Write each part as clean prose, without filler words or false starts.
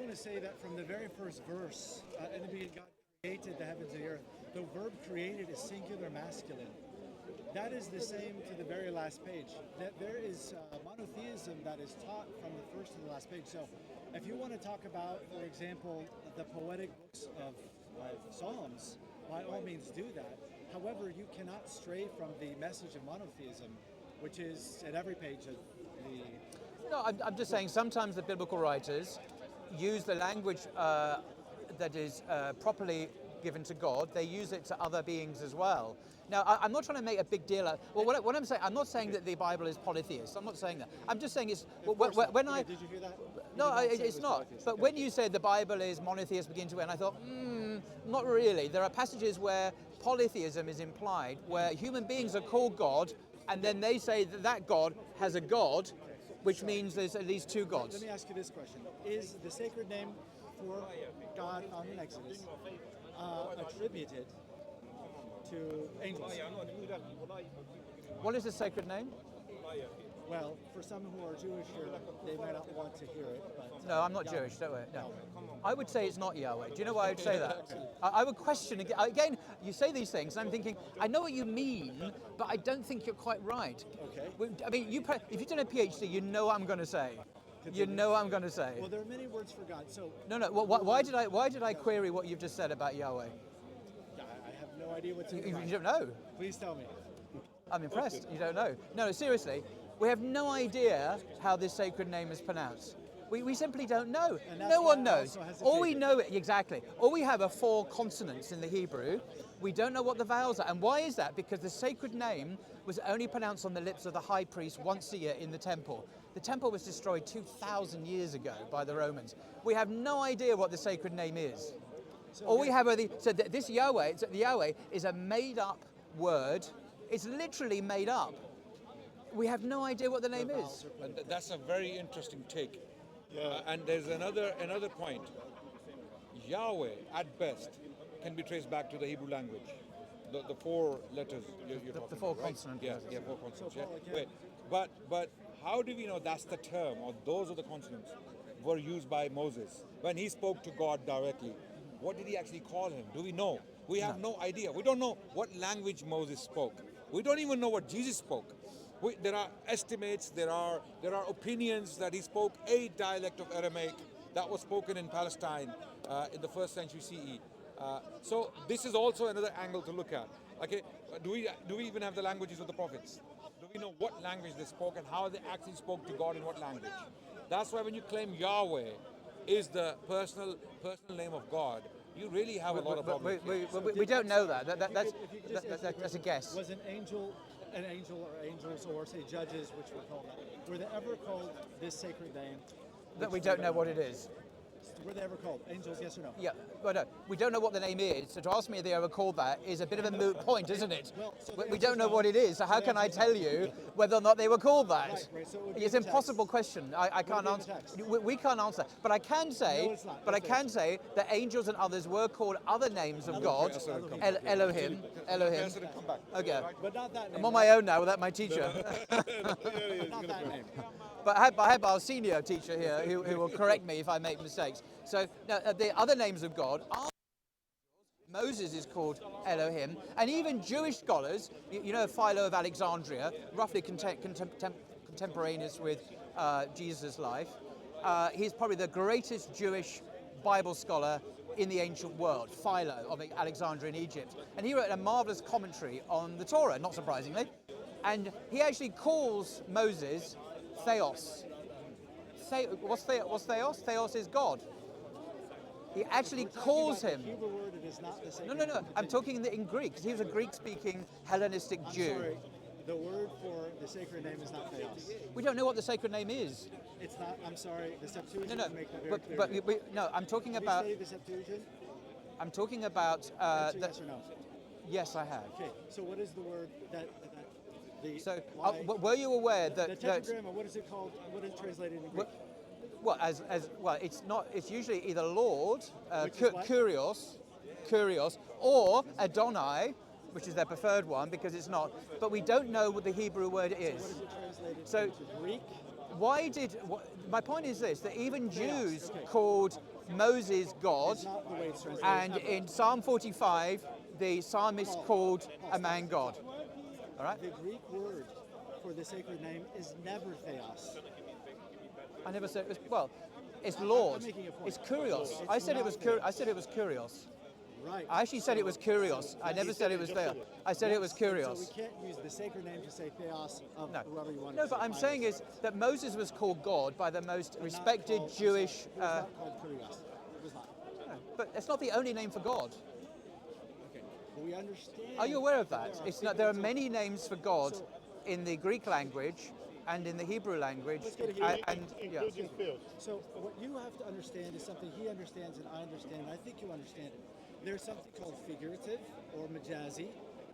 going to say that from the very first verse, in the beginning, God created the heavens and the earth. The verb created is singular masculine. That is the same to the very last page. That there is monotheism that is taught from the first to the last page. So if you want to talk about, for example, the poetic books of Psalms, by all means do that. However, you cannot stray from the message of monotheism, which is at every page of the... No, I'm just saying sometimes the biblical writers use the language that is properly given to God. They use it to other beings as well. Now, I'm not trying to make a big deal out. Well, what I'm saying, I'm not saying that the Bible is polytheist. I'm not saying that. I'm just saying it's when I. Did you hear that? No, it's not. But when you said the Bible is monotheist begin to end, I thought, not really. There are passages where polytheism is implied, where human beings are called God, and then they say that that God has a God, which means there's at least two gods. Let me ask you this question. Is the sacred name for God found in Exodus attributed to angels? What is the sacred name? Well, for some who are Jewish, they might not want to hear it. But, no, I'm not Jewish, don't worry. No. I would say it's not Yahweh. Do you know why I would say that? I would question again. You say these things, and I'm thinking, I know what you mean, but I don't think you're quite right. Okay. I mean, if you've done a PhD, you know what I'm going to say. Continue. You know what I'm going to say. Well, there are many words for God. So no. Why did I query what you've just said about Yahweh? I have no idea what to do. You don't know. Please tell me. I'm impressed. You don't know. No, seriously. We have no idea how this sacred name is pronounced. We simply don't know. No one knows. All we know, exactly. All we have are 4 consonants in the Hebrew. We don't know what the vowels are. And why is that? Because the sacred name was only pronounced on the lips of the high priest once a year in the temple. The temple was destroyed 2,000 years ago by the Romans. We have no idea what the sacred name is. All we have are this Yahweh, the Yahweh is a made-up word. It's literally made up. We have no idea what the name is. And that's a very interesting take. And there's another point. Yahweh, at best, can be traced back to the Hebrew language. The 4 letters you're talking about. The 4 consonants. Yeah, 4 consonants. Wait, but how do we know that's the term, or those are the consonants, were used by Moses when he spoke to God directly? What did he actually call him? Do we know? We have no idea. We don't know what language Moses spoke. We don't even know what Jesus spoke. There are estimates, there are opinions that he spoke a dialect of Aramaic that was spoken in Palestine in the 1st century CE. So this is also another angle to look at. Okay, do we even have the languages of the prophets? Do we know what language they spoke and how they actually spoke to God in what language? That's why when you claim Yahweh is the personal name of God, you really have a lot of problems. We don't know that. That's a guess. Was an angel or angels, or say judges, which we call that, were they ever called this sacred name? That we don't know what it is. Were they ever called angels, yes or no? Yeah, but no, we don't know what the name is. So to ask me if they ever called that is a bit of a moot point, isn't it? Well, so we don't know what it is, so how can I tell you whether or not they were called that? Right, so it's an impossible question. I can't answer. We can't answer. But I can say, that angels and others were called other names of God. Elohim. Okay. But not that name. I'm on my own now without my teacher. Not that name. But I have our senior teacher here who will correct me if I make mistakes. So now, the other names of God are Moses is called Elohim, and even Jewish scholars, you know Philo of Alexandria, roughly contemporaneous with Jesus' life, he's probably the greatest Jewish Bible scholar in the ancient world, Philo of Alexandria in Egypt. And he wrote a marvelous commentary on the Torah, not surprisingly. And he actually calls Moses Theos. What's Theos? Theos is God. He actually calls him. The Hebrew word, it is not the same. No. I'm talking in Greek, because he was a Greek-speaking Hellenistic Jew. Sorry, the word for the sacred name is not Theos. We don't know what the sacred name is. It's not. I'm sorry. The Septuagint No. make that very clear. But no, I'm talking Have about. you studied the Septuagint? I'm talking about. Answer yes or no? Yes, I have. Okay. So what is the word that the? So why, were you aware the that? tetragramma? What is it called? What is it translated in Greek? Well, it's not. It's usually either Lord, Kurios, or Adonai, which is their preferred one because it's not. But we don't know what the Hebrew word is. What is it translated So into Greek? why did? My point is this: that even Jews okay. called Moses God, It's not the way it's translated. and ever. in Psalm 45, the psalmist called a man God. All right. The Greek word for the sacred name is never theos. I never said it was. Well, it's Lord. making a point. It's kurios. It's I said it not was. theos. I said it was kurios. Right. I actually said it was kurios. I never said it was theos. I said it was So kurios. we can't use the sacred name to say theos of No. whoever you want No, to but say I'm Christ. saying is that Moses was called God by the most Not respected called- Jewish. It was not called kurios. It was not. But it's not the only name for God. Okay. But we understand. Are you aware of that? there are It's not. There are figurative- many names for God So- in the Greek language and in the Hebrew language. Let's go to Hebrew. And yeah. Including fields. So what you have to understand is something he understands and I understand, and I think you understand it. There's something called figurative or majazi,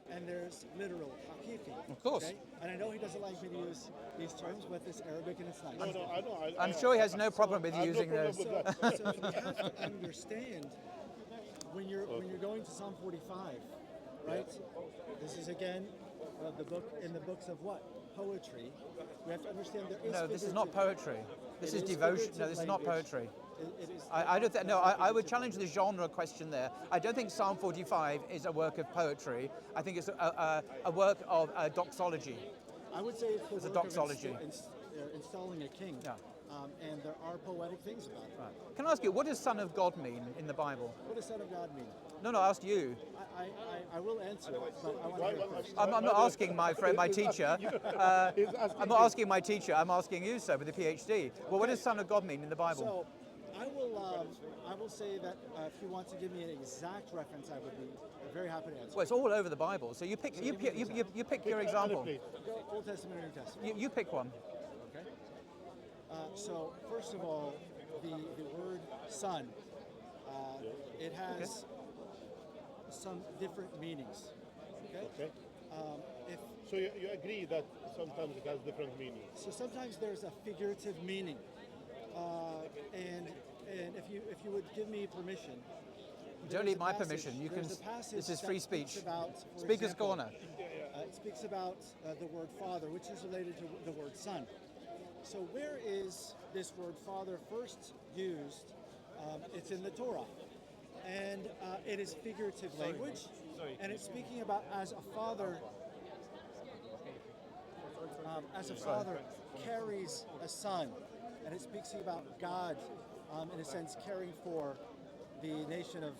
and there's literal, haqiqi. Of course. Okay? And I know he doesn't like me to use these terms, but it's Arabic and it's nice. No, I know. I'm sure he has no problem with I have no using problem those. with that. So you have to understand when you're going to Psalm 45, right? This is again the book in the books of what? Poetry. We have to understand there is. No, this is not figurative- poetry. This It is is devotion. No, figurative this is not language. poetry. It is. I don't think. No, that's I would figurative challenge the genre question there. I don't think Psalm 45 is a work of poetry. I think it's a work of doxology. I would say it's the It's a work of doxology. installing a king. Yeah. And there are poetic things about it. Right. Can I ask you, what does Son of God mean in the Bible? What does Son of God mean? No, I asked you. I will answer it, but I want to hear it first. I'm not asking my friend, my teacher. I'm not asking my teacher. I'm asking you, sir, with the PhD. Well, what does Son of God mean in the Bible? So, I will say that if you want to give me an exact reference, I would be very happy to answer. Well, it's all over the Bible. So you pick. You pick your example. Go Old Testament or New Testament. You pick one. Okay. So first of all, the word son, it has some different meanings. Okay. Okay. If So you agree that sometimes it has different meanings. So sometimes there's a figurative meaning, and if you would give me permission. You don't there's need a my passage- permission. You can. there's a passage This is that free speaks speech. About, for Speaker's example, corner. It speaks about the word father, which is related to the word son. So where is this word father first used? It's in the Torah, and it is figurative language, and it's speaking about as a father. As a father carries a son, and it speaks about God, in a sense, caring for the nation of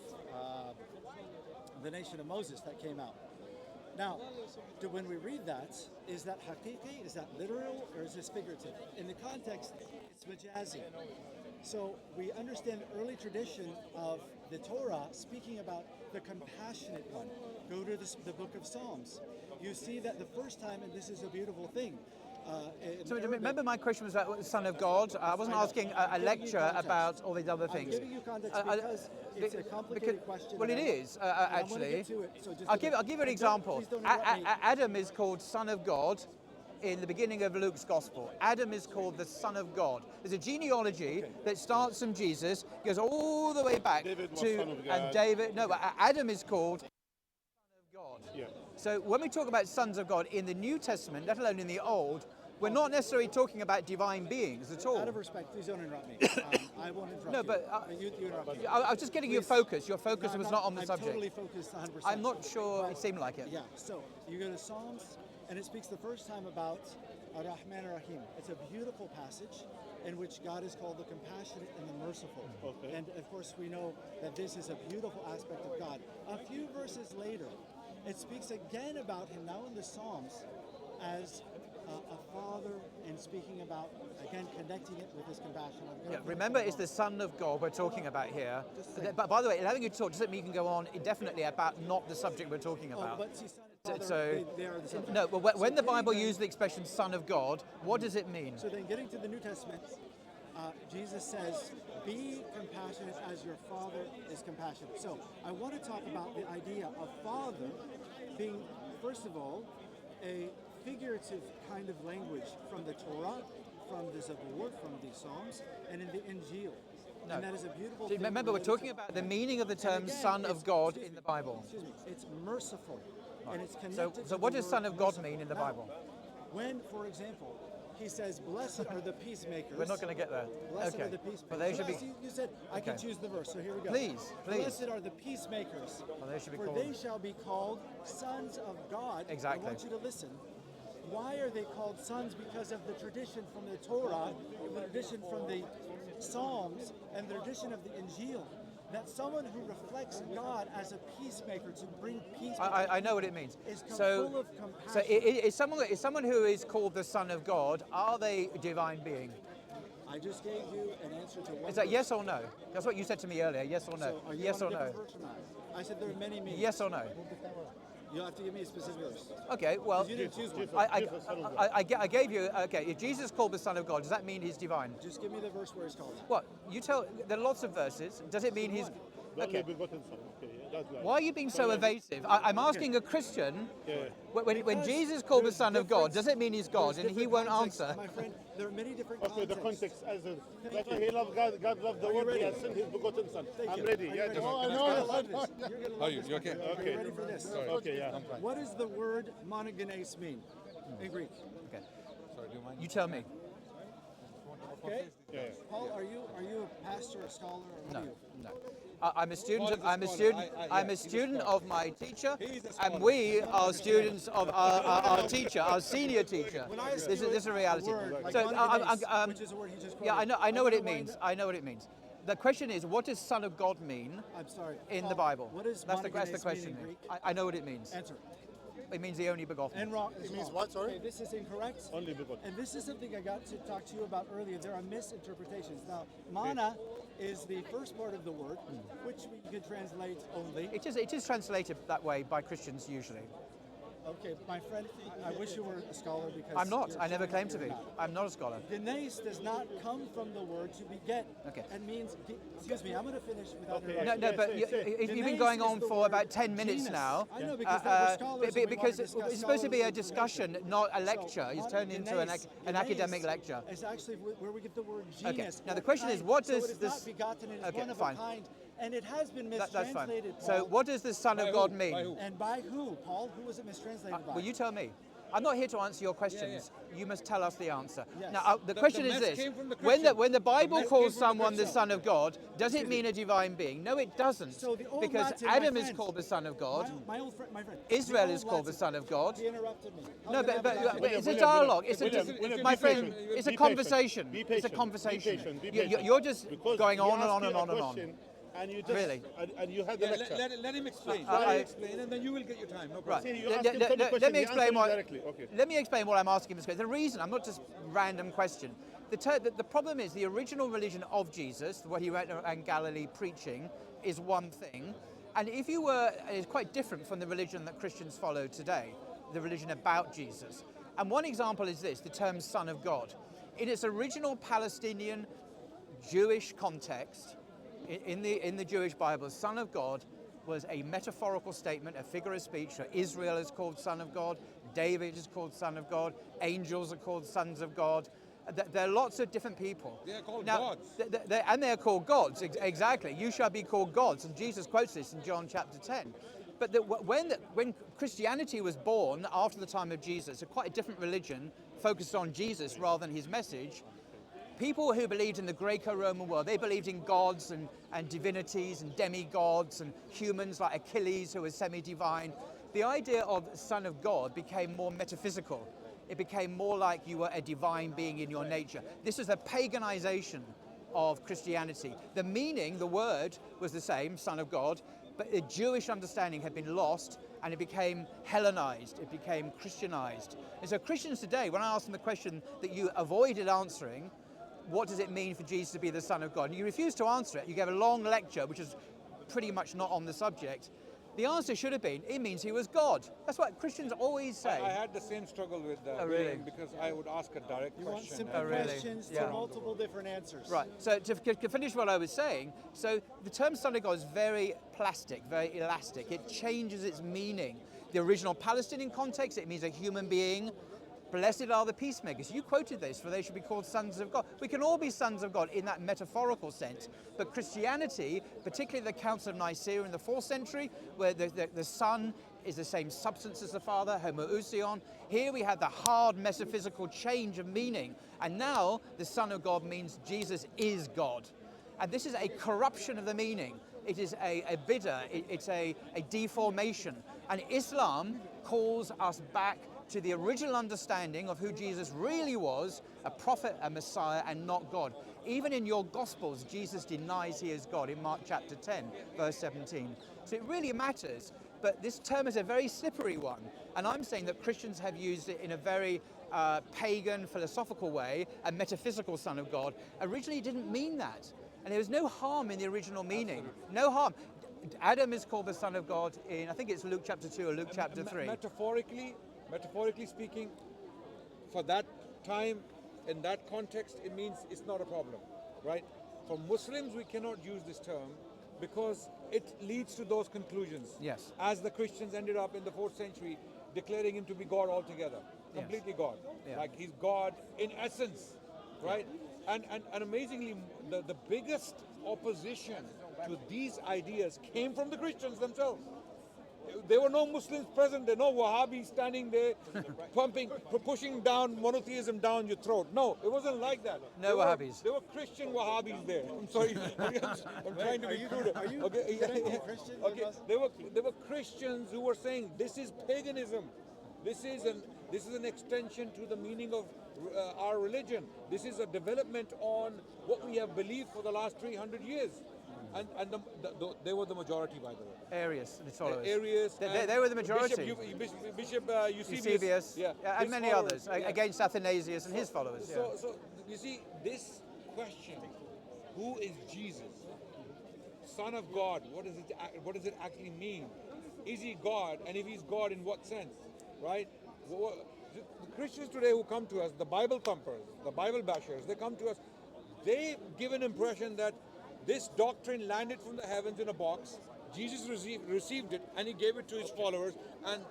Moses that came out. Now, when we read that, is that haqiqi, is that literal, or is this figurative? In the context, it's majazi. So we understand the early tradition of the Torah speaking about the compassionate one. Go to the book of Psalms. You see that the first time, and this is a beautiful thing. In So Arabic- remember, my question was about the Son of God. I wasn't I know. asking I'm a giving you lecture context. about all these other I'm things. giving you context I- because it's a complicated question. Well, it and I- is and I wanna actually. get to it, so just I'll give give it- I'll give you an and don't- example. please don't interrupt me. Adam is called Son of God in the beginning of Luke's Gospel. Adam is called the Son of God. There's a genealogy that starts from Jesus, goes all the way back David was to son of and God. David. No, but Adam is called Son of God. Yeah. So when we talk about sons of God in the New Testament, let alone in the Old, we're not necessarily talking about divine beings at all. Out of respect, please don't interrupt me. I won't interrupt No, you. but, You interrupt me. I was just getting your Please. focus. Your focus No, I'm was not on the I'm subject. totally focused 100%. I'm not sure it seemed like it. Yeah, so you go to Psalms, and it speaks the first time about Ar-Rahman Ar-Rahim. It's a beautiful passage in which God is called the compassionate and the merciful. Okay. And of course, we know that this is a beautiful aspect of God. A few verses later, it speaks again about him, now in the Psalms, as a father, and speaking about, again, connecting it with his compassion. Yeah, remember, it's the Son of God we're talking about here. But by the way, allowing you to talk doesn't mean you can go on indefinitely about not the subject we're talking about. But see, son and father, So, they are the subject. no, but when So the getting Bible then- uses the expression Son of God, what does it mean? So then getting to the New Testament, Jesus says, be compassionate as your Father is compassionate. So I want to talk about the idea of Father being, first of all, a figurative kind of language from the Torah, from the Zabur, from the Psalms, and in the Injil. No. And that is a beautiful See, thing. remember, we're related talking to- about the meaning of the And term again, Son of it's- God excuse in me, the Bible. Excuse me. It's merciful. And it's So, connected so to what the does word Son of God merciful. mean in the Now, Bible? When, for example, he says, blessed are the peacemakers. We're not going to get there. Blessed Okay. are the peacemakers. But they should be. You said I can choose the verse, so here we go. Please. Blessed are the peacemakers, Well, they should be for called. they shall be called sons of God. Exactly. I want you to listen. Why are they called sons? Because of the tradition from the Torah, the tradition from the Psalms, and the tradition of the Injil. That someone who reflects God as a peacemaker to bring peace. I know what it means. Is So, full of so compassion. is someone who is called the Son of God, are they a divine being? I just gave you an answer to one. Is that verse. yes or no? That's what you said to me earlier. Yes or no? So are you Yes on or a no? different verse or not? I said there are many meanings. Yes or no? You'll have to give me a specific verse. Okay. Well, You didn't choose one. I gave you. Okay. If Jesus is called the Son of God, does that mean he's divine? Just give me the verse where it's called. What you tell? There are lots of verses. Does it mean he's? The only Okay. begotten Son. Okay, yeah, that's right. Why are you being so evasive? I'm asking a Christian. Yeah. When Because Jesus is called the there's Son of God, different- does it mean he's God? there's And he different won't contexts, answer. My friend, there are many different Okay, the contexts. context as that's why he loved God. God loved the Are you world. He ready? has sent his begotten Son. Thank I'm you. ready. Are you Yeah, ready? just You're gonna love this. You're gonna love this, my friend. Are you ready for this? Okay, yeah. What does the word monogenes mean in Greek? Okay. Sorry, do you mind? You tell me. Okay. Yeah. Paul, are you a pastor, a scholar, or what No. are you? No. I'm a student. Paul is a I'm a scholar. student. I'm a he's a student scholar. of my teacher, He's a and scholar. we are students of our teacher, our senior teacher. When I ask This you is a reality. word, like So, monogenes, which is a word he just quoted, yeah, I know what it underline means. it. I know what it means. The question is, what does Son of God mean I'm sorry. in Paul, the Bible? What does That's the monogenes question. mean in Greek? I know what it means. Answer. It means the only begotten. And wrong. It means what, sorry? Okay, this is incorrect. Only begotten. And this is something I got to talk to you about earlier. There are misinterpretations. Now, mana is the first part of the word, which we could translate only. It is translated that way by Christians usually. Okay, my friend, I wish you were a scholar because I'm not. you're I never showing claimed to you're be. not. I'm not a scholar. Genes does not come from the word to beget. Okay. It means, excuse me, I'm going to finish without Okay. interrupting. No, Yes, but yes, yes. you've been Genese going is on the for word about 10 minutes genus. now. I know, because we're scholars and we because want to discuss it's supposed to be a scholarly discussion, not a lecture. It's turned into an academic lecture. It's actually where we get the word genus. Now the or question is, kind. what So does it is this? not begotten, it is Okay, one of fine. a kind, and it has been That's fine. mistranslated. So Paul. what does the Son By of who? God By mean? who? And by who, Paul? Who was it mistranslated by? Well, you tell me. I'm not here to answer your questions. You must tell us the answer. Yes. Now, the question is mess this: came from the when Christian. the Bible The mess calls came from the someone the Christian. Son of God, does it mean a divine being? No, it doesn't. So the old Because Latin, my Adam is friend, called the Son of God. My old friend, my friend. Israel the is old called the Latin. Son of God. He interrupted me. How No, can I have a dialogue? it's a William, dialogue. It's a William, my be friend. patient. It's a Be conversation. patient. It's a Be conversation. patient. Be You- patient. You're just Because going he on and asked on you and a on and on. question, And you just Really? and you had the Yeah, lecture. let him explain. I- Let him explain, and then you will get your time. No Right. problem. See, you Let- ask him let- some let- question, let me he explain answered what. directly. Okay. Let me explain what I'm asking. The reason I'm not just random question. The problem is the original religion of Jesus, what he went around Galilee preaching, is one thing, and if you were, it's quite different from the religion that Christians follow today, the religion about Jesus. And one example is this: the term "Son of God." In its original Palestinian Jewish context, in the Jewish Bible, Son of God was a metaphorical statement, a figure of speech. So Israel is called Son of God, David is called Son of God, angels are called sons of God. There are lots of different people. They are called Now, gods. and they are called gods, exactly. You shall be called gods, and Jesus quotes this in John chapter 10. But when Christianity was born after the time of Jesus, quite a different religion focused on Jesus rather than his message. People who believed in the Greco-Roman world, they believed in gods and divinities and demigods and humans like Achilles who was semi-divine. The idea of Son of God became more metaphysical. It became more like you were a divine being in your nature. This was a paganization of Christianity. The meaning, the word, was the same, Son of God, but the Jewish understanding had been lost and it became Hellenized, it became Christianized. And so Christians today, when I ask them the question that you avoided answering, what does it mean for Jesus to be the Son of God? And you refuse to answer it. You gave a long lecture, which is pretty much not on the subject. The answer should have been, it means he was God. That's what Christians always say. I had the same struggle with Oh, really? William because I would ask a direct You want question. simple Oh, really? questions Yeah. to multiple different answers. Right, so to finish what I was saying, so the term Son of God is very plastic, very elastic. It changes its meaning. The original Palestinian context, it means a human being. Blessed are the peacemakers. You quoted this, for they should be called sons of God. We can all be sons of God in that metaphorical sense, but Christianity, particularly the Council of Nicaea in the 4th century, where the Son is the same substance as the Father, homoousion. Here we have the hard metaphysical change of meaning. And now the Son of God means Jesus is God. And this is a corruption of the meaning. It is a bidder, it's a deformation. And Islam calls us back to the original understanding of who Jesus really was, a prophet, a Messiah, and not God. Even in your Gospels, Jesus denies he is God in Mark chapter 10, verse 17. So it really matters, but this term is a very slippery one. And I'm saying that Christians have used it in a very pagan, philosophical way, a metaphysical Son of God. Originally it didn't mean that. And there was no harm in the original meaning. Absolutely. No harm. Adam is called the Son of God in, I think it's Luke chapter 2 or Luke chapter 3. Metaphorically speaking, for that time, in that context, it means it's not a problem, right? For Muslims, we cannot use this term because it leads to those conclusions. Yes. As the Christians ended up in the 4th century declaring him to be God altogether, completely yes. God. Yeah. Like he's God in essence, right? And amazingly, the biggest opposition to these ideas came from the Christians themselves. There were no Muslims present, there were no Wahhabis standing there pushing down monotheism down your throat. No, it wasn't like that. No Wahhabis. There were Christian Wahhabis there. I'm sorry, I'm trying to be crude. Are you Christian? Okay, there were Christians who were saying this is paganism. This is an extension to the meaning of our religion. This is a development on what we have believed for the last 300 years. And they were the majority, by the way. Arius, the followers. Arius. They were the majority. Bishop Eusebius, yeah, and many followers, others, against Athanasius and his followers. Yeah. So you see, this question, who is Jesus? Son of God, what does it actually mean? Is he God? And if he's God, in what sense? Right? The Christians today who come to us, the Bible thumpers, the Bible bashers, they come to us, they give an impression that this doctrine landed from the heavens in a box. Jesus received it and he gave it to his followers, and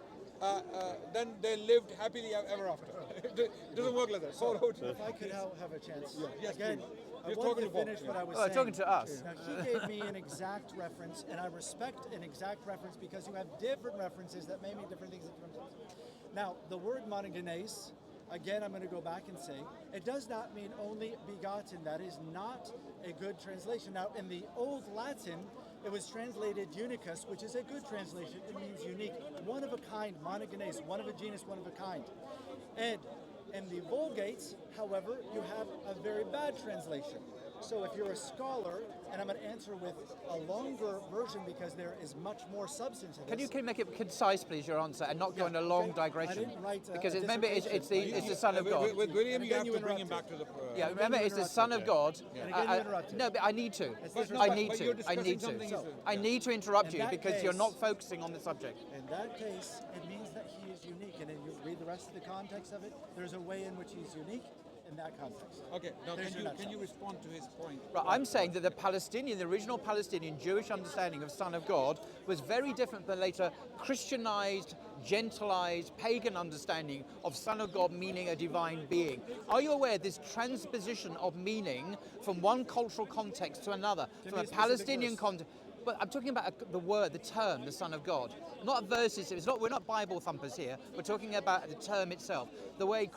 then they lived happily ever after. It doesn't work like that. So, if I could have a chance. Yes, again, please. I wanted to finish what I was saying. Talking to us. Now, he gave me an exact reference, and I respect an exact reference because you have different references that may mean different things in different times. Now, the word monogenes, again, I'm going to go back and say, it does not mean only begotten. That is not a good translation. Now, in the Old Latin, it was translated unicus, which is a good translation. It means unique, one of a kind, monogenes, one of a genus, one of a kind. And in the Vulgates, however, you have a very bad translation. So if you're a scholar, and I'm going to answer with a longer version because there is much more substance in this. Can you make it concise, please, your answer, and not go in a long digression? I didn't write because remember, it's the Son of God. With William, you have to bring him back to the... Yeah, remember, it's the Son of God. And again, you interrupted. No, but I need to. I need to interrupt you because you're not focusing on the subject. In that case, it means that he is unique. And then you read the rest of the context of it, there's a way in which he's unique in that context. Okay, now can you respond to his point? Right, I'm saying that the original Palestinian Jewish understanding of Son of God was very different than later Christianized, gentilized, pagan understanding of Son of God meaning a divine being. Are you aware of this transposition of meaning from one cultural context to another, from a Palestinian context? But I'm talking about the word, the term, the Son of God. Not verses. We're not Bible thumpers here. We're talking about the term itself. The way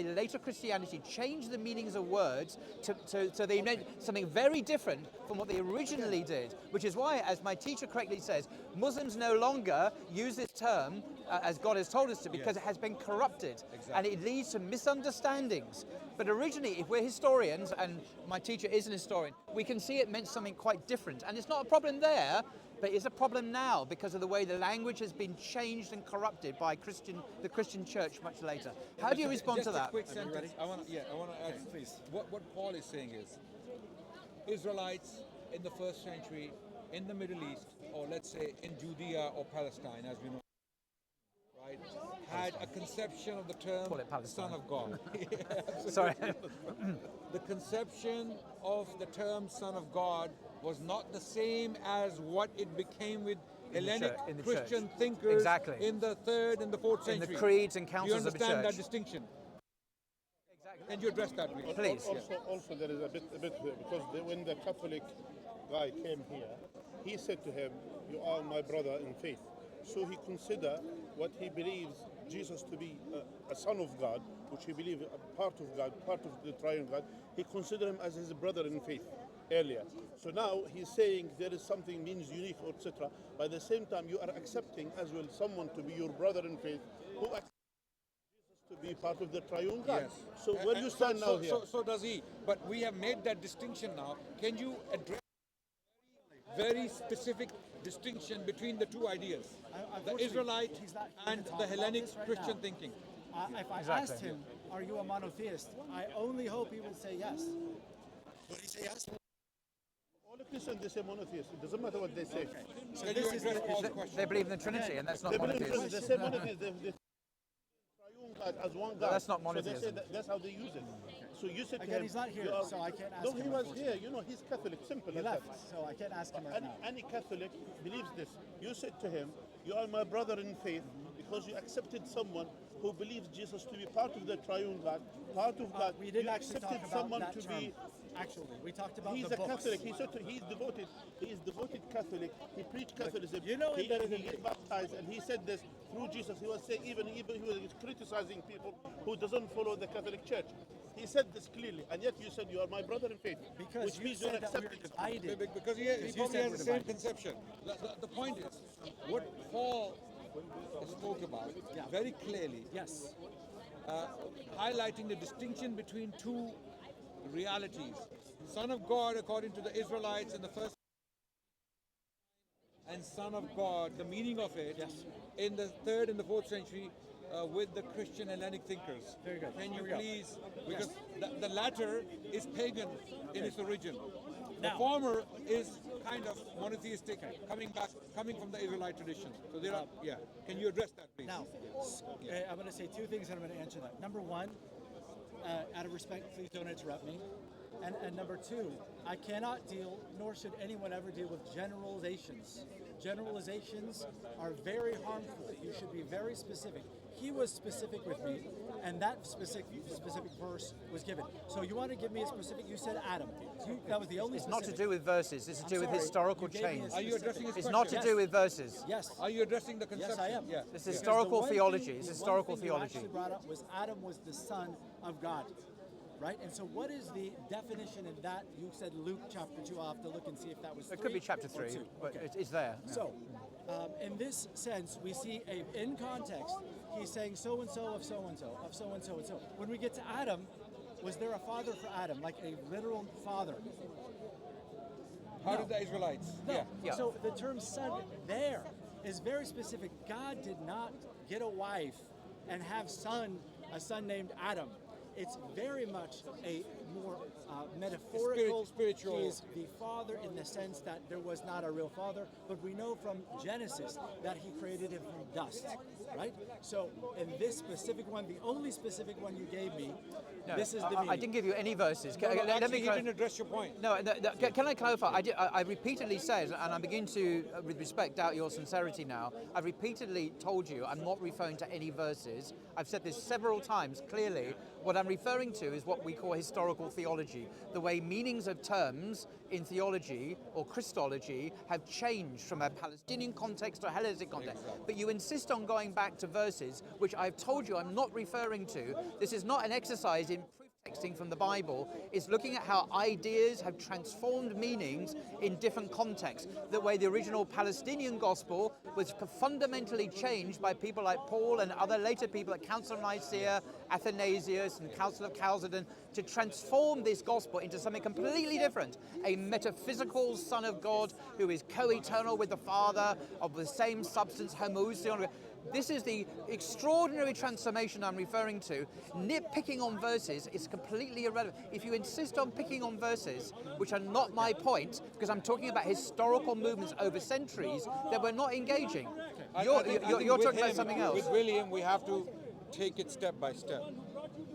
later Christianity changed the meanings of words so they meant something very different from what they originally did. Which is why, as my teacher correctly says, Muslims no longer use this term as God has told us to because it has been corrupted. Exactly. And it leads to misunderstandings. But originally, if we're historians, and my teacher is an historian, we can see it meant something quite different. And it's not a problem there, but it's a problem now because of the way the language has been changed and corrupted by the Christian church much later. How do you respond to that? Just a quick sentence. I want to add, please. What Paul is saying is, Israelites in the 1st century in the Middle East, or let's say in Judea or Palestine, as we know, right, had a conception of the term Son of God. Sorry. The conception of the term Son of God was not the same as what it became with Hellenic Christian thinkers in the 3rd and the 4th century. In the creeds and councils of the church. You understand that distinction? Exactly. Can you address that, please? Also, there is a bit because when the Catholic guy came here, he said to him, "You are my brother in faith." So he consider what he believes Jesus to be a son of God, which he believes a part of God, part of the triune God. He considered him as his brother in faith earlier. So now he's saying there is something means unique, etc. By the same time, you are accepting as well someone to be your brother in faith who accepts Jesus to be part of the triune God. Yes. So where you stand now here? So does he. But we have made that distinction now. Can you address very specific distinction between the two ideas, the Unfortunately, Israelite he's not here and to talk the about Hellenic this right Christian now. thinking? If I Exactly. asked him, are you a monotheist? I only hope he would say yes. Would he say yes? All the Christians, they say monotheist. It doesn't matter what they say. So Can this you is address the all the issue. questions? They believe in the Trinity, and that's not They believe monotheism. they say monotheist. They triune God as one God. that's not So they say monotheism. that's how they use it. So you said to Again, him, he's not here, you are- so I can't ask No, him, he was unfortunately. here. You know, he's Catholic. Simple He as left, that. so I can't ask him right now. Any Catholic believes this. You said to him, you are my brother in faith because you accepted someone who believes Jesus to be part of the triune God, part of God. We didn't you actually talk accepted about someone that to term. be. Actually, we talked about He's the a books. Catholic. He said he's devoted. He is devoted Catholic. He preached Catholicism. you know it he, better than he me. is baptized, and he said this through Jesus. He was saying even he was criticizing people who doesn't follow the Catholic Church. He said this clearly, and yet you said you are my brother in faith, Because which you means you're said that we were accepting. divided. Because he you probably said has we're the same divided. conception. The point is, what Paul spoke about Yeah. very clearly, Yes. highlighting the distinction between two realities. Son of God according to the Israelites in the first, and Son of God, the meaning of it, Yes. in the 3rd and the 4th century with the Christian Hellenic thinkers. Very good. Can you Here we go. please, because the latter is pagan in its origin. The Now- former is kind of monotheistic, coming from the Israelite tradition. So there are, yeah. Can you address that, please? Now, I'm going to say two things and I'm going to answer that. Number one, out of respect, please don't interrupt me. And number two, I cannot deal, nor should anyone ever deal with generalizations. Generalizations are very harmful. You should be very specific. He was specific with me, and that specific verse was given. So you want to give me a specific? You said Adam. That was the only. It's not to do with verses. It's to do with sorry, historical you gave me a change. Are you addressing his It's question? not to Yes. do with verses. Yes. Are you addressing the conception? Yes, I am. Yeah. This is Because historical the one theology. thing- It's the one historical thing you theology. actually brought up was Adam was the son of God, right? And so, what is the definition in that? You said Luke chapter 2. I'll have to look and see if that was. It could be chapter or 3, 2. but Okay. it's there. Yeah. So, in this sense, we see in context, he's saying so and so of so and so of so and so and so. When we get to Adam, was there a father for Adam, like a literal father? How No. did the Israelites? No. Yeah. So the term son there is very specific. God did not get a wife and have a son named Adam. It's very much a more metaphorical. Spiritual. He is the father in the sense that there was not a real father, but we know from Genesis that he created him from dust, right? So in this specific one, the only specific one you gave me, No, this is the I meaning. didn't give you any verses. No, Let actually, me he clar- didn't address your point. No, can I clarify? I repeatedly said, and I'm beginning to, with respect, doubt your sincerity now. I've repeatedly told you I'm not referring to any verses. I've said this several times clearly. What I'm referring to is what we call historical theology, the way meanings of terms in theology or Christology have changed from a Palestinian context to a Hellenistic context. But you insist on going back to verses, which I've told you I'm not referring to. This is not an exercise in texting from the Bible. It's looking at how ideas have transformed meanings in different contexts. The way the original Palestinian gospel was fundamentally changed by people like Paul and other later people at Council of Nicaea, Athanasius and Council of Chalcedon to transform this gospel into something completely different. A metaphysical Son of God who is co-eternal with the Father, of the same substance, homoousion. This is the extraordinary transformation I'm referring to. Nitpicking on verses is completely irrelevant. If you insist on picking on verses, which are not my point, because I'm talking about historical movements over centuries, then we're not engaging. I You're think talking with about him, something else. With William, we have to take it step by step.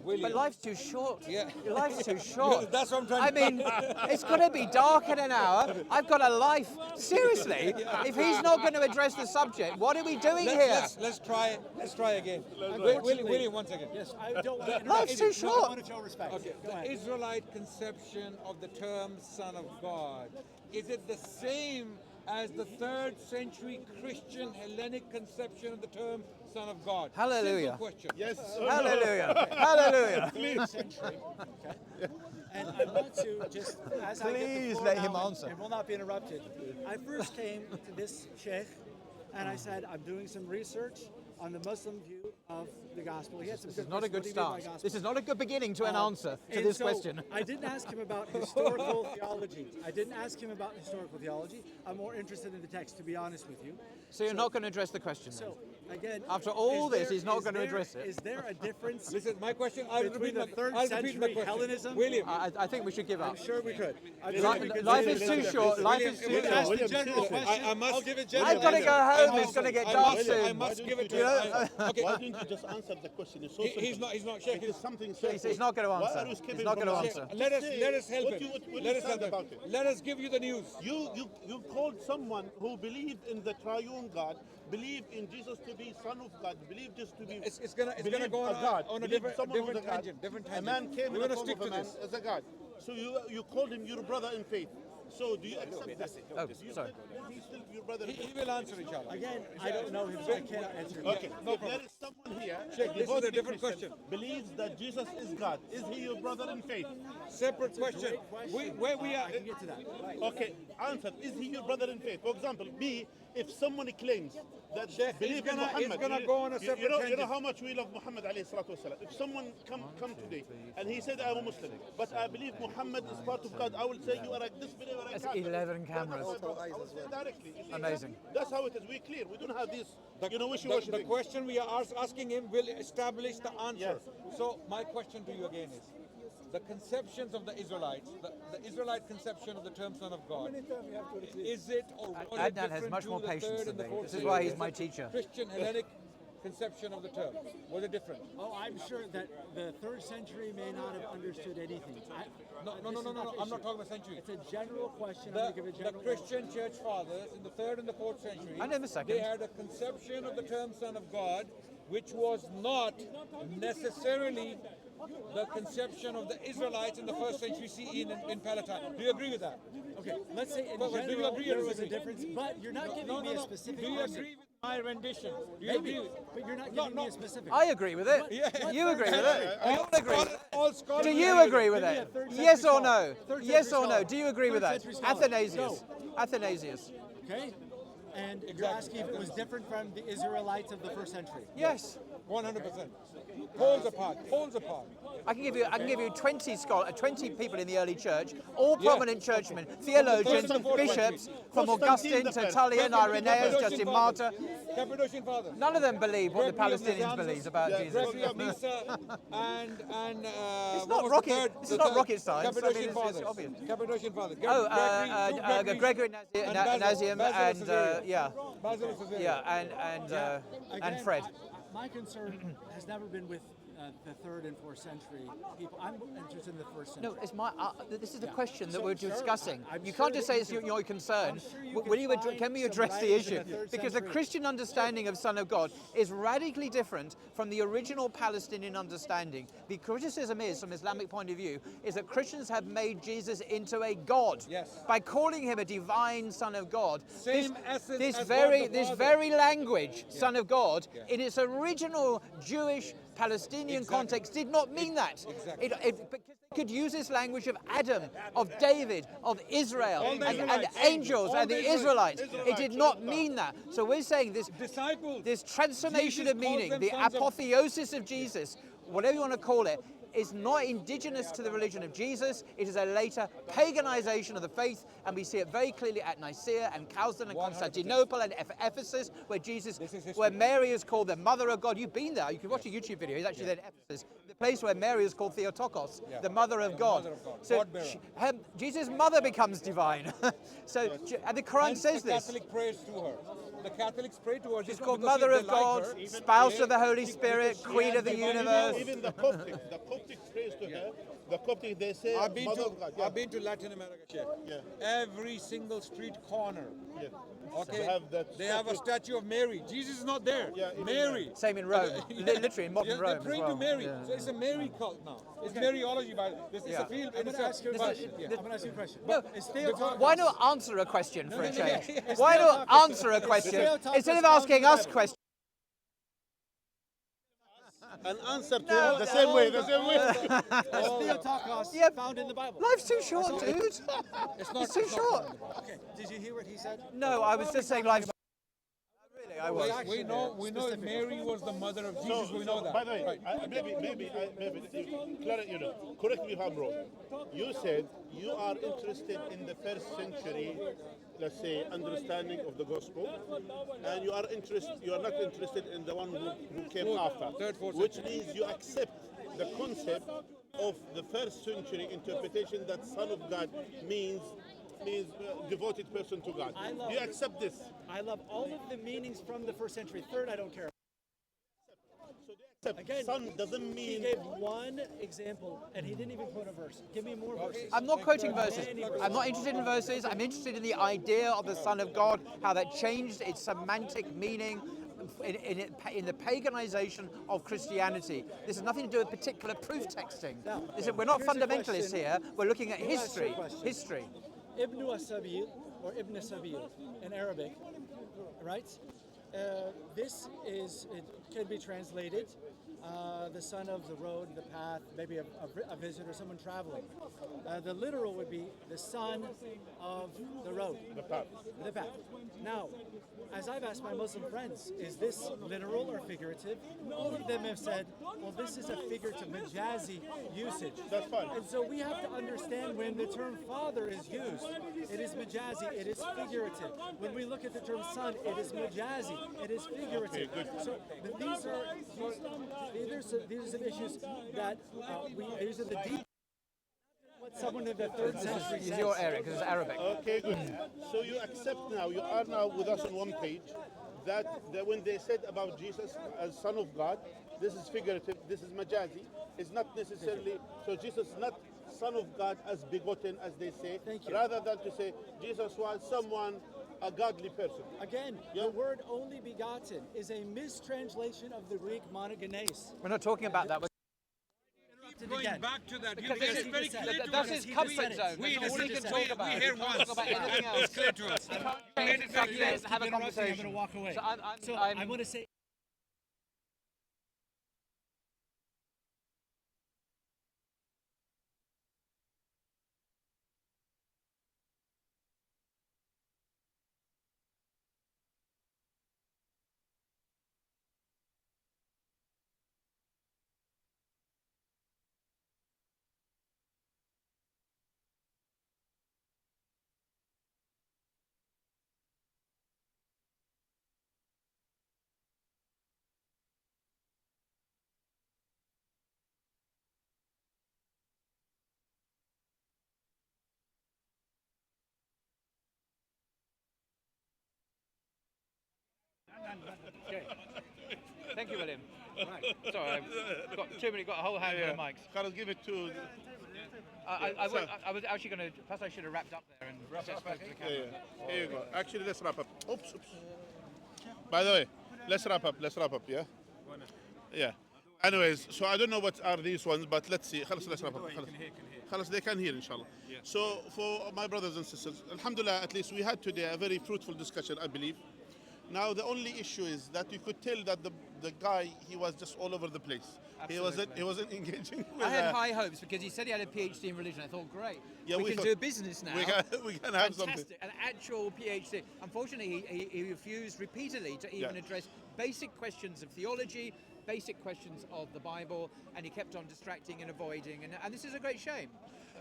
William. But life's too short. Yeah. Life's too short. Yeah, that's what I'm trying I to- mean, it's going to be dark in an hour. I've got a life. Seriously, if he's not going to address the subject, what are we doing here? Let's try again. Unfortunately- William, one second. Yes, I don't want to interrupt. Life's too No, short. I want to show respect. Okay, Go the ahead. Israelite conception of the term Son of God, is it the same as the 3rd century Christian Hellenic conception of the term Son of God? Hallelujah. Simple question. Yes. Hallelujah. Hallelujah. Century. Okay. And I want to just, as I get the Please floor let now him answer. and will not be interrupted. I first came to this Sheikh and I said, I'm doing some research on the Muslim view of the gospel. He had some This is good not a questions. good What do you mean by start. gospel? This is not a good beginning to an answer to And this so question. I didn't ask him about historical theology. I didn't ask him about historical theology. I'm more interested in the text, to be honest with you. So you're not going to address the question then? So again, After all is this, he's not going to there- address it. Is there a difference Listen, my question, I'll between repeat the my, 3rd I'll repeat my century question. Hellenism? William, I think we should give up. I'm sure we could. Life is too short. Life is too William, ask short. the general question. I must I'll give it I've got to go home. It's going to get dark I soon. must give it to You you. know? Okay, Why don't you just answer the question? It's so he's simple. not Sheikh. It is something simple. He's not going to Why answer. are you He's skipping not from going to the- answer. Let us help What him. you Let us said help him. about it. Let us give you the news. You called someone who believed in the triune God, believed in Jesus to be Son of God, believed Jesus to be It's gonna believed go a God, on a believed different someone who's different a God. tangent. Different A tangent. man came We're in the gonna form stick of a to man this. as a God. So you called him your brother in faith. So do you accept this? Oh, sorry. He's still your brother in He faith. will answer, inshallah. Again, I don't know him, so I cannot answer. Okay, if there is someone here, Sheikh, this is a devoted different Christian, question. believes that Jesus is God, is he your brother in faith? Separate question. Where we are. I can get to that. Okay, answer. Is he your brother in faith? For example, B, if somebody claims that Sheikh, believe he's in gonna- he's Muhammad, gonna go on a separate you know tangent. how much we love Muhammad alayhi salatu wasalam. If someone come today and he said I'm a Muslim, but I believe Muhammad is part of God, I will say you are a disbeliever. and That's kafir. 11 cameras. I will say directly. You see, Amazing. That's how it is. We're clear. We don't have this. The, the question we are asking him will establish the answer. Yes. So my question to you again is, the conceptions of the Israelites, the Israelite conception of the term Son of God, is it or was it Adnan has different much to more the patience 3rd and than the me. 4th This is why he's century my teacher. Christian Hellenic conception of the term? Was it different? Oh, I'm sure that the 3rd century may not have understood anything. No. I'm not talking about century. It's a general question. I'm The, going to give a the general Christian church fathers in the 3rd and the 4th century, I know the second. they had a conception of the term Son of God, which was not necessarily the conception of the Israelites in the 1st century CE in Palestine. Do you agree with that? Okay, let's say in But do you general agree or there was a disagree? difference, but you're not giving me a specific Do you person. agree with my rendition? Do you Maybe, agree? but you're not No, giving no. me a specific. I agree with it. Yeah. You agree with it. We all agree. All scholars Do you agree with it? Yes or no? Yes or no? Do you agree with that? Athanasius. Athanasius. Okay? And you're asking if it was different from the Israelites of the 1st century. Yes. 100%. Poles apart. I can give you 20 people in the early church, all prominent churchmen, theologians, From the first and fourth bishops, from Constantine Augustine the to First. Tullian, Irenaeus, Justin Martyr. Cappadocian fathers. None of them believe what the Gregory of Palestinians Nazianzus, believe about Jesus. Gregory of Nyssa, and It's what not was rocket. the third? It's The not third? rocket science. I mean, Cappadocian it's fathers. obvious. Cappadocian fathers. Gregory Nazium and Basil of Caesarea. and Fred. My concern has never been with the 3rd and 4th century people. I'm interested in the 1st century. No, it's my. This is the question that So, we're sure, discussing. I'm You sure can't just that say you it's can- your concern. I'm sure you Will can find can we some address the writings issue? in the 3rd Because the century. Christian understanding of Son of God is radically different from the original Palestinian understanding. The criticism is, from Islamic point of view, is that Christians have made Jesus into a God Yes. by calling him a divine Son of God. Same essence this as very God the this Father. very language, Son of God, in its original Jewish Palestinian Exactly. context did not mean that. Exactly. Because they could use this language of Adam, of David, of Israel, All the and Israelites. angels, All and the the Israelites. Israelites. It did not mean that. So we're saying this Disciples. transformation Jesus of calls meaning, them the sons of- apotheosis of Jesus, whatever you want to call it, is not indigenous to the religion of Jesus. It is a later paganization of the faith, and we see it very clearly at Nicaea and Chalcedon and 100%. Constantinople and Ephesus, where This is history. where Mary is called the Mother of God. You've been there. You can watch a YouTube video. He's actually there in Ephesus, the place where Mary is called Theotokos, the Mother of God. Mother of God, So God-bearer. Jesus' mother becomes divine. And the Quran Hence says the this. Catholic prays to her. The Catholics pray to her. She's just not called because Mother they of like God, her. spouse of the Holy She- Spirit, because she Queen has of the divine universe. power. Even the Coptic Coptic prays to her. The Coptic, they say, I've been Mother to of God. I've been to Latin America, Sheikh. Yeah. Every single street corner. Yeah. Okay. They have a statue of Mary. Jesus is not there. Yeah, even Mary. Same in Rome, literally in modern Rome They're as praying well. to Mary. Yeah. So it's a Mary cult now. It's Mariology, but this is Yeah. a field. I'm going to ask you a question. Yeah. I'm going to ask you a question. No, Is Theotokos- why not answer a question for a no, change? yeah. Why not answer a question Theotokos instead of found in asking the us Bible? questions? an answer to No, the same way. The same way. Is Theotokos Yeah. found in the Bible? Life's too short, dude. It's not. It's too it's not short. found in the Bible. Okay. Did you hear what he said? No, I was just saying life's. Really, I was. We know that Mary was the mother of Jesus. We know that. By the way, Right. maybe, Clara, correct me if I'm wrong. You said you are interested in the first century, let's say, understanding of the gospel, and you are not interested in the one who came after, third, fourth which means you accept the concept of the first century interpretation that Son of God means devoted person to God. Do you accept this? I love all of the meanings from the first century. Third, I don't care. So they accept Again, Son doesn't He mean. gave one example, and he didn't even quote a verse. Give me more verses. I'm not quoting verses. I'm not interested in verses. I'm interested in the idea of the Son of God, how that changed its semantic meaning in the paganization of Christianity. This has nothing to do with particular proof texting. Listen, we're not Here's a fundamentalists question. here. We're looking at Let me ask you a history. question. History. Ibn Sabil, or Ibn Sabil in Arabic, right? This it can be translated the son of the road, the path, maybe a visitor, someone traveling. The literal would be the son of the road, The path. the path. Now, as I've asked my Muslim friends, is this literal or figurative? All of them have said, well, this is a figurative, majazi usage. That's fine. And so we have to understand when the term father is used, it is majazi, it is figurative. When we look at the term son, it is majazi, it is figurative. So these are some issues that these are the deep. What someone in the third century This is says. your area because it's Arabic. Okay, good. So you accept now, you are now with us on one page, that when they said about Jesus as Son of God, this is figurative, this is majazi. It's not necessarily, so Jesus is not Son of God as begotten as they say, Thank you. rather than to say Jesus was someone, a godly person. Again, the word only begotten is a mistranslation of the Greek monogenes. We're not talking about that. Going Again. back to that, Because it's it's- very said- clear to That's us. his comfort zone. We That's all he can listen, talk about. we He hear can't once. talk about anything else. It's clear to us. He can't Made change it the very subject clear. and have a I'm going conversation. to walk away. So I want to say. Thank you, William. Sorry, I've got too many. Got a whole handful of mics. Carlos, give it to. I was actually going to. Perhaps I should have wrapped up there and just spoke to the camera. Here you go. Actually, let's wrap up. Oops. By the way, let's wrap up. Yeah. Yeah. Anyways, so I don't know what are these ones, but let's see. Let's wrap up. خلاص, they can hear, inshallah. So for my brothers and sisters, alhamdulillah, at least we had today a very fruitful discussion, I believe. Now the only issue is that you could tell that the guy, he was just all over the place. He wasn't engaging with I had high hopes because he said he had a PhD in religion. I thought, great, Yeah, we we can thought- do a business now. we can have something. Fantastic, an actual PhD. Unfortunately, he refused repeatedly to even address basic questions of theology, basic questions of the Bible, and he kept on distracting and avoiding. And this is a great shame.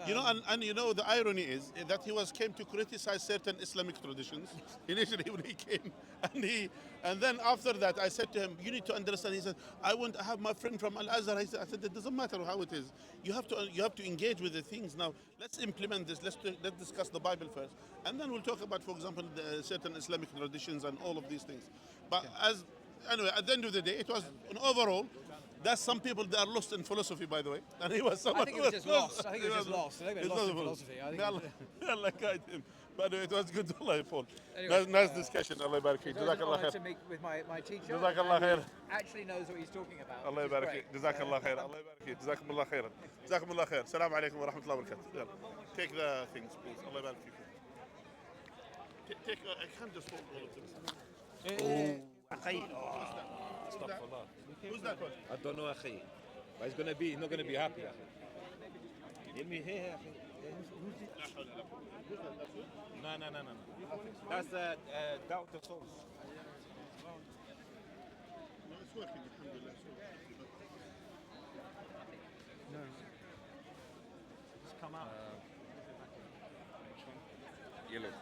You know, and you know, the irony is that he came to criticize certain Islamic traditions initially when he came, and then after that I said to him, you need to understand. He said, I have my friend from Al Azhar. I said, it doesn't matter how it is. You have to engage with the things. Now let's implement this. Let's discuss the Bible first, and then we'll talk about, for example, the certain Islamic traditions and all of these things. But anyway, at the end of the day, it was an overall That's some people that are lost in philosophy, by the way. And he was I someone think who it was just lost. I think it was just lost. I think it was It's lost in not philosophy. I think May it Allah, was- may Allah guide him. But it was good, Allah, Paul. Anyway, Nice discussion, Allah barik It fik. was an Jazakallah honor khair. to meet with my teacher. Jazakallah and he khair. actually knows what he's talking about. Allah which is يبارك great. فيك جزاك الله خير الله يبارك فيك جزاكم الله خيرا جزاكم الله خير السلام عليكم ورحمة الله وبركاته يلا take the things please الله يبارك فيك take I can't just hold all of them Astaghfirullah. who's that one I don't know, akhi. But he's not gonna be happy. Give me here, akhi. No. That's doubt the souls. no it's working alhamdulillah It's come out. Yellow.